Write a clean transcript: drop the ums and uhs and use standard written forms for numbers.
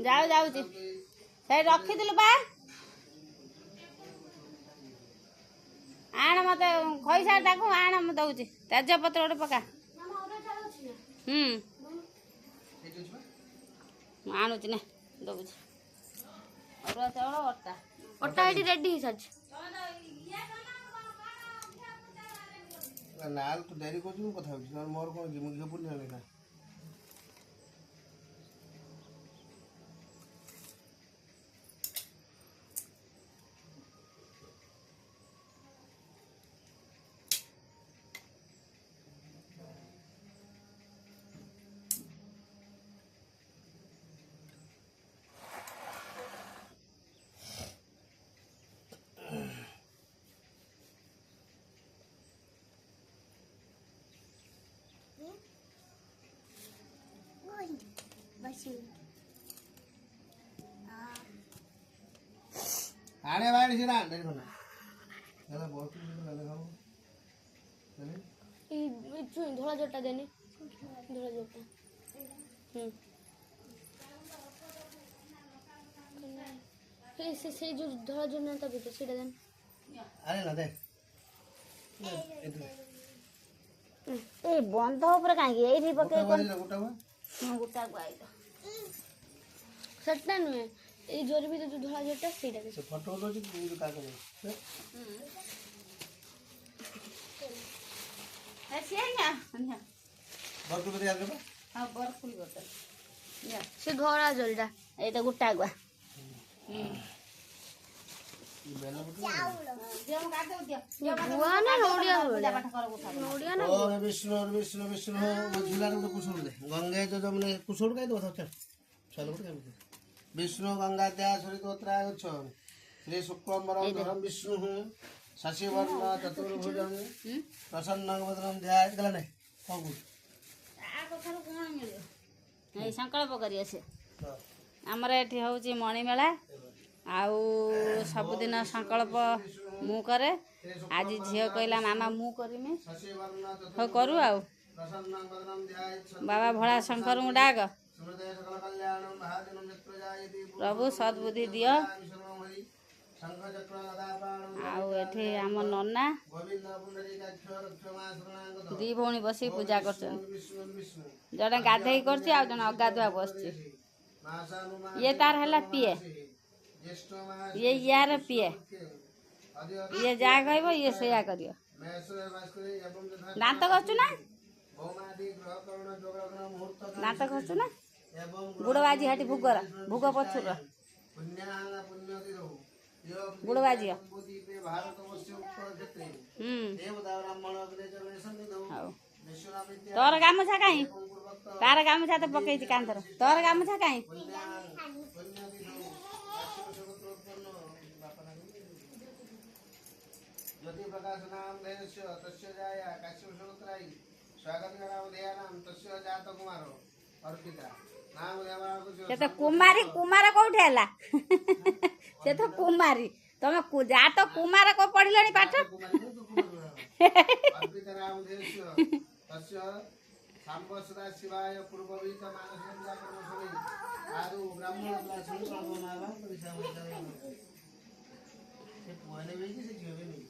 जाऊ जाऊची से रखिलु बा आण मत खईसा आण मत दौची तेजपत्र गोटे पका आणुची ना दौची अरुआ चाउल अटा अटा ये रेडी हो सारी ना तू डेरी कर कथा मोर कौन जी मुझे बुझे ना आने वाले से ना डेरी करना चलो बहुत कुछ लगे खाओ चले धोला जोटा देनी धोला जोटा से जो धोला जोना तब तो सीधा देन अरे ना दे ए बंद ऊपर काहे एही पके गोटा हुआ गोटा गाई सट्टा नुए ए जोर भी तो धोला जोटा सीधा दे फोटो लो जी का करे ऐसे क्या अन्या बरफुल कर यार हां बरफुल करता या से धोला जोलटा ए तो गोटा गवा विष्णु विष्णु विष्णु गंगे जो जमने कुशल का चल चलो विष्णु गंगा दया सरितोत्राय श्री शुक्लम्बरम धरम विष्णु शशिवर्ण चतुर्भुजं प्रसन्नं वदनं ध्यायेत् गला नहीं कौन कौन मिले ए संकल्प करिए से हमर एठी होची मणि मेला आउ सबुदिन संकल्प मु करे आज झील कहला मामा मु करमी हो करू आ बाबा भोला शंकर डाक प्रभु सद्बुद्धि दियो आउ एठी आम नन्ना दी भौणी बसी पूजा कर जड़े गाधे कर अगाधुआ बस ये तार है पीए ये यार पिए ये जा कह ये से करियो दांत घसु ना दांत घसु ना गुड़बाजी हाटी भूगर भूग पछुर गुड़बाजी तोर गामुछा कहीं तार गामुछा तो पकई कांधर तोर गामुछा कहीं ज्योति प्रकाश नाम देस्य तस्य जाया काश्यप सूत्राई स्वागत नाम देयानाम तस्य जात कुमार अर्पिता नाम देवा से तो कुमारी कुमार कोठे हला से तो कुमारी तमे जात कुमार को पढिलनी पाठ अर्पिता नाम देस्य तस्य सांब सदा शिवाय पूर्ववित मानस कर्म सबै आदि ब्राह्मण ब्लासुन सर्वनावा परिसाम से पुआले बेजी से जीवे नहीं